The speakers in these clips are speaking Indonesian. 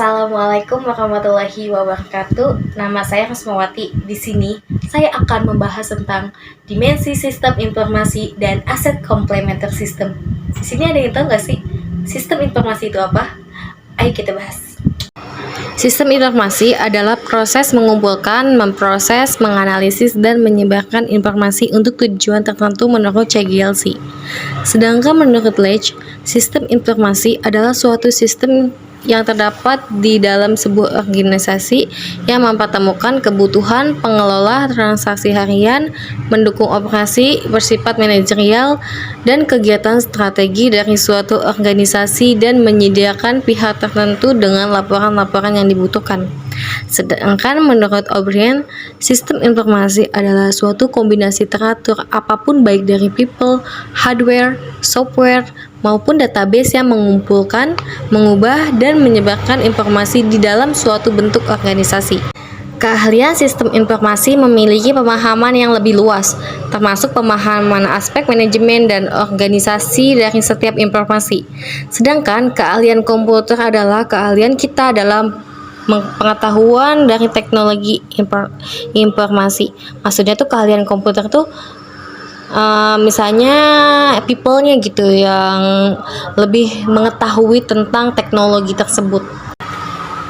Assalamualaikum warahmatullahi wabarakatuh. Nama saya Rusmawati. Di sini saya akan membahas tentang dimensi sistem informasi dan aset komplementer sistem. Di sini ada yang tahu nggak sih sistem informasi itu apa? Ayo kita bahas. Sistem informasi adalah proses mengumpulkan, memproses, menganalisis, dan menyebarkan informasi untuk tujuan tertentu menurut CGLC. Sedangkan menurut Leach, sistem informasi adalah suatu sistem yang terdapat di dalam sebuah organisasi yang mempertemukan kebutuhan pengelola transaksi harian, mendukung operasi bersifat manajerial dan kegiatan strategi dari suatu organisasi dan menyediakan pihak tertentu dengan laporan-laporan yang dibutuhkan. Sedangkan menurut O'Brien, sistem informasi adalah suatu kombinasi teratur apapun baik dari people, hardware, software, maupun database yang mengumpulkan, mengubah, dan menyebarkan informasi di dalam suatu bentuk organisasi. Keahlian sistem informasi memiliki pemahaman yang lebih luas, termasuk pemahaman aspek manajemen dan organisasi dari setiap informasi. Sedangkan keahlian komputer adalah keahlian kita dalam pengetahuan dari teknologi informasi. Maksudnya tuh keahlian komputer tuh misalnya people-nya gitu yang lebih mengetahui tentang teknologi tersebut.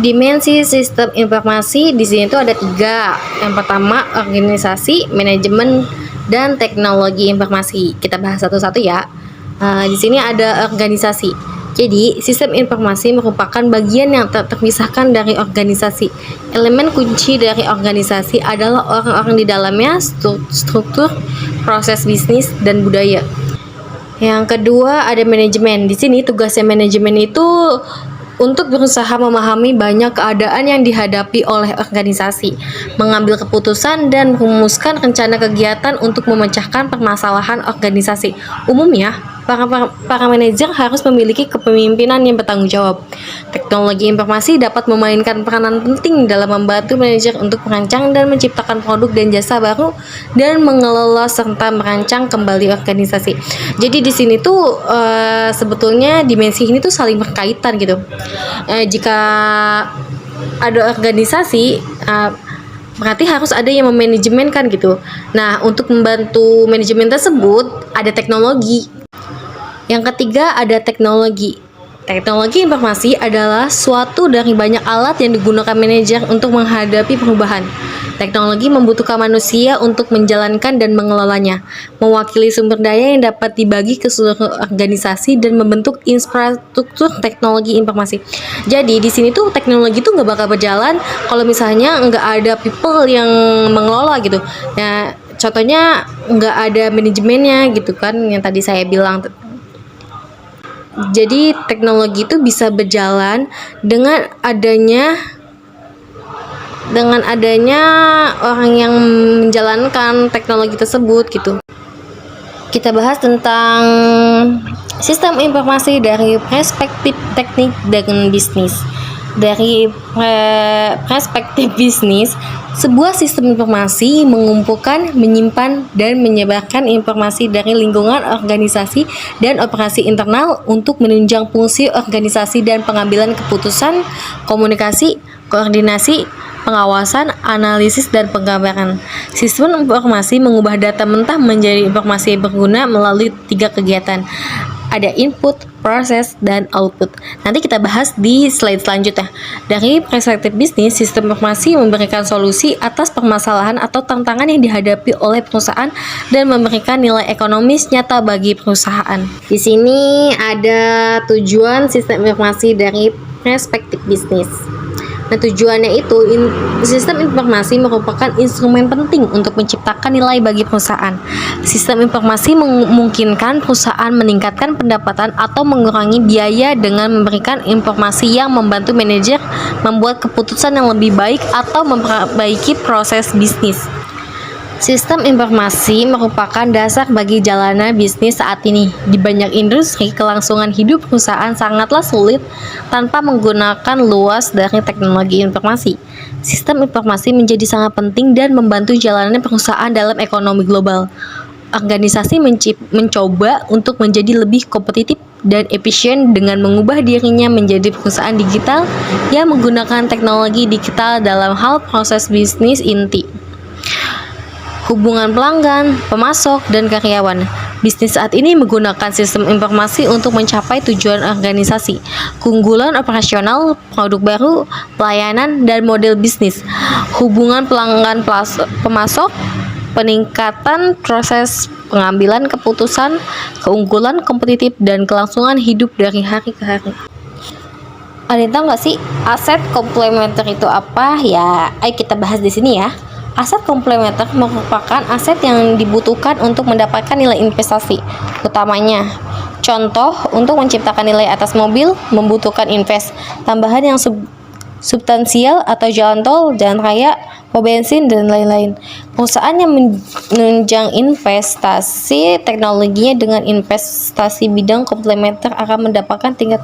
Dimensi sistem informasi di sini tuh ada 3. Yang pertama organisasi, manajemen, dan teknologi informasi. Kita bahas satu-satu ya. Di sini ada organisasi. Jadi, sistem informasi merupakan bagian yang tak terpisahkan dari organisasi. Elemen kunci dari organisasi adalah orang-orang di dalamnya, struktur, proses bisnis, dan budaya. Yang kedua ada manajemen. Di sini tugasnya manajemen itu untuk berusaha memahami banyak keadaan yang dihadapi oleh organisasi, mengambil keputusan dan merumuskan rencana kegiatan untuk memecahkan permasalahan organisasi. Umumnya, para manajer harus memiliki kepemimpinan yang bertanggung jawab. Teknologi informasi dapat memainkan peranan penting dalam membantu manajer untuk merancang dan menciptakan produk dan jasa baru dan mengelola serta merancang kembali organisasi. Jadi di sini tuh sebetulnya dimensi ini tuh saling berkaitan gitu. Jika ada organisasi berarti harus ada yang memanajemenkan gitu. Nah, untuk membantu manajemen tersebut ada teknologi. Yang ketiga ada teknologi. Teknologi informasi adalah suatu dari banyak alat yang digunakan manajer untuk menghadapi perubahan. Teknologi membutuhkan manusia untuk menjalankan dan mengelolanya, mewakili sumber daya yang dapat dibagi ke seluruh organisasi dan membentuk infrastruktur teknologi informasi. Jadi di sini tuh teknologi tuh nggak bakal berjalan kalau misalnya nggak ada people yang mengelola gitu. Nah, contohnya nggak ada manajemennya gitu kan, yang tadi saya bilang. Jadi teknologi itu bisa berjalan dengan adanya orang yang menjalankan teknologi tersebut gitu. Kita bahas tentang sistem informasi dari perspektif teknik dan bisnis. Dari perspektif bisnis, sebuah sistem informasi mengumpulkan, menyimpan, dan menyebarkan informasi dari lingkungan organisasi dan operasi internal untuk menunjang fungsi organisasi dan pengambilan keputusan, komunikasi, koordinasi, pengawasan, analisis, dan penggambaran. Sistem informasi mengubah data mentah menjadi informasi berguna melalui 3 kegiatan. Ada input, proses, dan output. Nanti kita bahas di slide selanjutnya. Dari perspektif bisnis, sistem informasi memberikan solusi atas permasalahan atau tantangan yang dihadapi oleh perusahaan dan memberikan nilai ekonomis nyata bagi perusahaan. Di sini ada tujuan sistem informasi dari perspektif bisnis. Nah, tujuannya itu sistem informasi merupakan instrumen penting untuk menciptakan nilai bagi perusahaan. Sistem informasi memungkinkan perusahaan meningkatkan pendapatan atau mengurangi biaya dengan memberikan informasi yang membantu manajer membuat keputusan yang lebih baik atau memperbaiki proses bisnis. Sistem informasi merupakan dasar bagi jalannya bisnis saat ini. Di banyak industri, kelangsungan hidup perusahaan sangatlah sulit tanpa menggunakan luas dari teknologi informasi. Sistem informasi menjadi sangat penting dan membantu jalannya perusahaan dalam ekonomi global. organisasi mencoba untuk menjadi lebih kompetitif dan efisien dengan mengubah dirinya menjadi perusahaan digital yang menggunakan teknologi digital dalam hal proses bisnis inti, hubungan pelanggan, pemasok, dan karyawan. Bisnis saat ini menggunakan sistem informasi untuk mencapai tujuan organisasi, keunggulan operasional, produk baru, pelayanan, dan model bisnis, hubungan pelanggan pemasok, peningkatan proses pengambilan keputusan, keunggulan kompetitif, dan kelangsungan hidup dari hari ke hari. Ada yang tahu nggak sih aset komplementer itu apa? Ya, ayo kita bahas di sini ya. Aset komplementer merupakan aset yang dibutuhkan untuk mendapatkan nilai investasi utamanya. Contoh, untuk menciptakan nilai atas mobil membutuhkan invest tambahan yang substansial atau jalan tol, jalan raya, pom bensin, dan lain-lain. Perusahaan yang menunjang investasi teknologinya dengan investasi bidang komplementer akan mendapatkan tingkat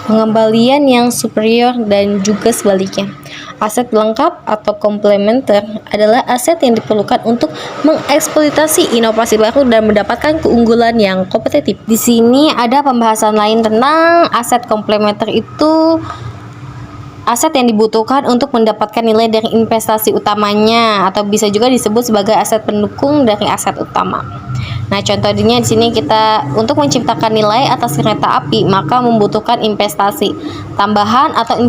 pengembalian yang superior dan juga sebaliknya. Aset lengkap atau komplementer adalah aset yang diperlukan untuk mengeksploitasi inovasi baru dan mendapatkan keunggulan yang kompetitif. Di sini ada pembahasan lain tentang aset komplementer itu aset yang dibutuhkan untuk mendapatkan nilai dari investasi utamanya, atau bisa juga disebut sebagai aset pendukung dari aset utama. Nah, contohnya di sini kita untuk menciptakan nilai atas kereta api maka membutuhkan investasi tambahan atau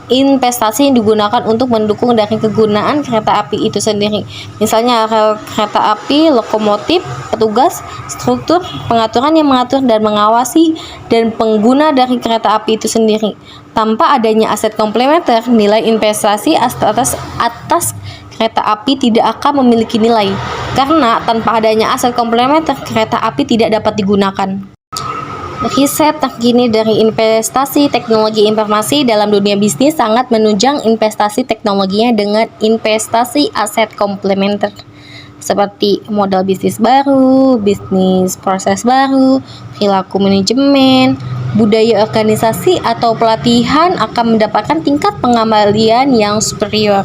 investasi yang digunakan untuk mendukung dari kegunaan kereta api itu sendiri. Misalnya rel kereta api, lokomotif, petugas, struktur, pengaturan yang mengatur dan mengawasi, dan pengguna dari kereta api itu sendiri. Tanpa adanya aset komplementer, nilai investasi atas kereta api tidak akan memiliki nilai. Karena tanpa adanya aset komplementer, kereta api tidak dapat digunakan. Riset terkini dari investasi teknologi informasi dalam dunia bisnis sangat menunjang investasi teknologinya dengan investasi aset komplementer seperti modal bisnis baru, bisnis proses baru, perilaku manajemen, budaya organisasi, atau pelatihan akan mendapatkan tingkat pengembalian yang superior.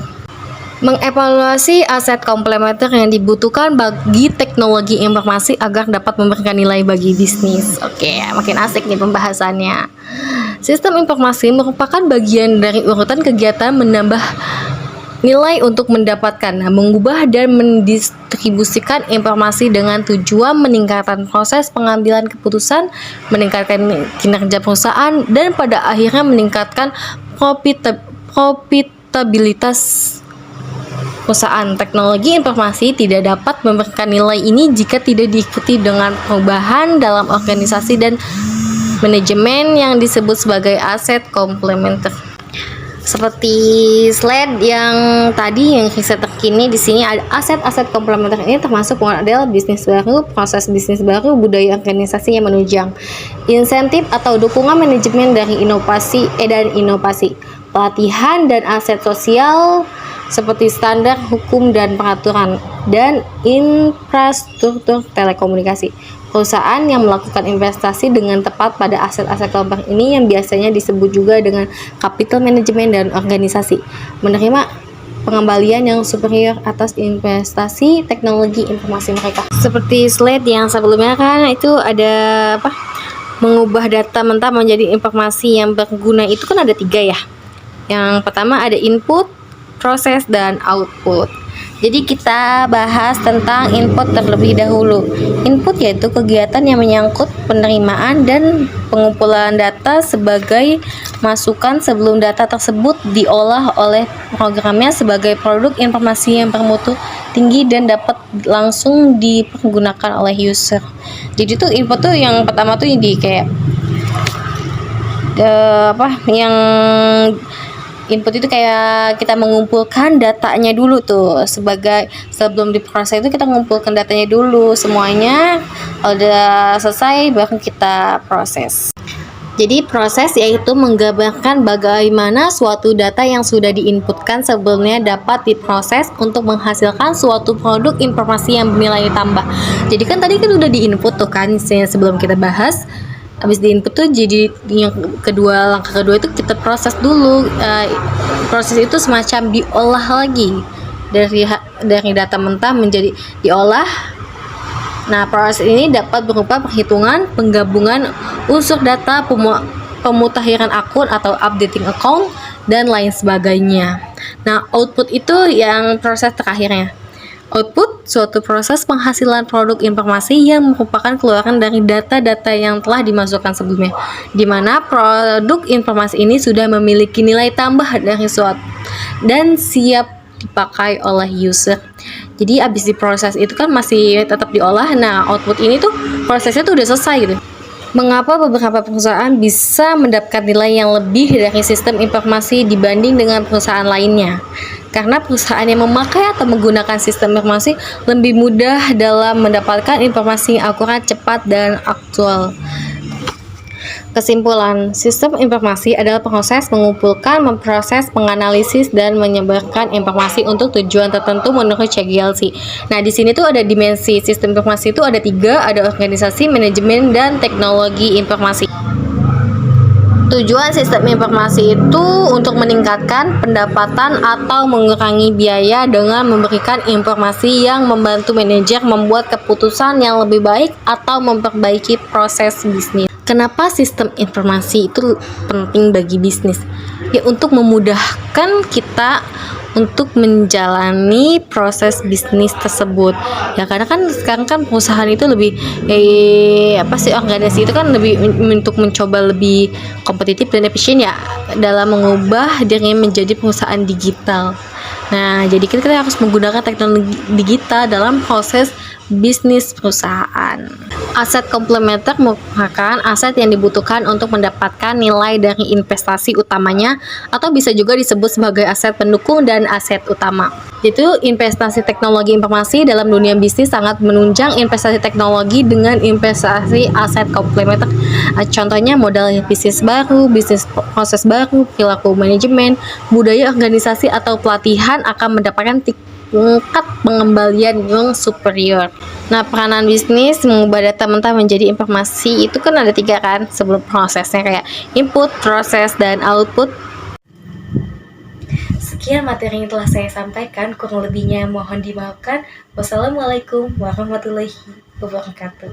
Mengevaluasi aset komplementer yang dibutuhkan bagi teknologi informasi agar dapat memberikan nilai bagi bisnis. Oke, makin asik nih pembahasannya. Sistem informasi merupakan bagian dari urutan kegiatan menambah nilai untuk mendapatkan, mengubah, dan mendistribusikan informasi dengan tujuan meningkatkan proses pengambilan keputusan, meningkatkan kinerja perusahaan, dan pada akhirnya meningkatkan profitabilitas perusahaan. Teknologi informasi tidak dapat memberikan nilai ini jika tidak diikuti dengan perubahan dalam organisasi dan manajemen yang disebut sebagai aset komplementer. Seperti slide yang tadi yang riset terkini, di sini ada aset-aset komplementer ini termasuk model bisnis baru, proses bisnis baru, budaya organisasi yang menunjang, insentif atau dukungan manajemen dari inovasi, pelatihan dan aset sosial seperti standar hukum dan peraturan, dan infrastruktur telekomunikasi. Perusahaan yang melakukan investasi dengan tepat pada aset-aset kelompok ini yang biasanya disebut juga dengan capital management dan organisasi menerima pengembalian yang superior atas investasi teknologi informasi mereka. Seperti slide yang sebelumnya kan itu ada mengubah data mentah menjadi informasi yang berguna, itu kan ada 3 ya. Yang pertama ada input, proses, dan output. Jadi kita bahas tentang input terlebih dahulu. Input yaitu kegiatan yang menyangkut penerimaan dan pengumpulan data sebagai masukan sebelum data tersebut diolah oleh programnya sebagai produk informasi yang bermutu tinggi dan dapat langsung dipergunakan oleh user. Jadi tuh input tuh yang pertama tuh di kayak yang input itu kayak kita mengumpulkan datanya dulu tuh, sebagai sebelum diproses itu kita mengumpulkan datanya dulu semuanya, kalau udah selesai baru kita proses. Jadi proses yaitu menggambarkan bagaimana suatu data yang sudah diinputkan sebelumnya dapat diproses untuk menghasilkan suatu produk informasi yang bernilai tambah. Jadi kan tadi kan udah diinput tuh kan sebelum kita bahas. Habis diinput tuh jadi yang langkah kedua itu kita proses dulu. Proses itu semacam diolah lagi dari data mentah menjadi diolah Nah, proses ini dapat berupa perhitungan, penggabungan unsur data, pemutakhiran akun atau updating account, dan lain sebagainya. Nah, output itu yang proses terakhirnya. Output, suatu proses penghasilan produk informasi yang merupakan keluaran dari data-data yang telah dimasukkan sebelumnya, di mana produk informasi ini sudah memiliki nilai tambah dari suatu dan siap dipakai oleh user. Jadi abis diproses itu kan masih tetap diolah. Nah, output ini tuh prosesnya tuh udah selesai gitu. Mengapa beberapa perusahaan bisa mendapatkan nilai yang lebih dari sistem informasi dibanding dengan perusahaan lainnya? Karena perusahaan yang memakai atau menggunakan sistem informasi lebih mudah dalam mendapatkan informasi yang akurat, cepat, dan aktual. Kesimpulan, sistem informasi adalah proses mengumpulkan, memproses, menganalisis, dan menyebarkan informasi untuk tujuan tertentu menurut CGLC. Nah, di sini tuh ada dimensi sistem informasi itu ada 3, ada organisasi, manajemen, dan teknologi informasi. Tujuan sistem informasi itu untuk meningkatkan pendapatan atau mengurangi biaya dengan memberikan informasi yang membantu manajer membuat keputusan yang lebih baik atau memperbaiki proses bisnis. Kenapa sistem informasi itu penting bagi bisnis? Ya, untuk memudahkan kita untuk menjalani proses bisnis tersebut. Ya, karena kan sekarang kan perusahaan itu lebih organisasi itu kan lebih untuk mencoba lebih kompetitif dan efisien ya dalam mengubah dirinya menjadi perusahaan digital. Nah, jadi kita harus menggunakan teknologi digital dalam proses bisnis perusahaan. Aset komplementer merupakan aset yang dibutuhkan untuk mendapatkan nilai dari investasi utamanya, atau bisa juga disebut sebagai aset pendukung dan aset utama. Itu investasi teknologi informasi dalam dunia bisnis sangat menunjang investasi teknologi dengan investasi aset komplementer. Contohnya modal bisnis baru, bisnis proses baru, perilaku manajemen, budaya organisasi, atau pelatihan akan mendapatkan tingkat pengembalian yang superior. Nah, peranan bisnis mengubah data mentah menjadi informasi itu kan ada 3 kan sebelum prosesnya, kayak input, proses, dan output. Sekian materi yang telah saya sampaikan, kurang lebihnya mohon dimaafkan. Wassalamualaikum warahmatullahi wabarakatuh.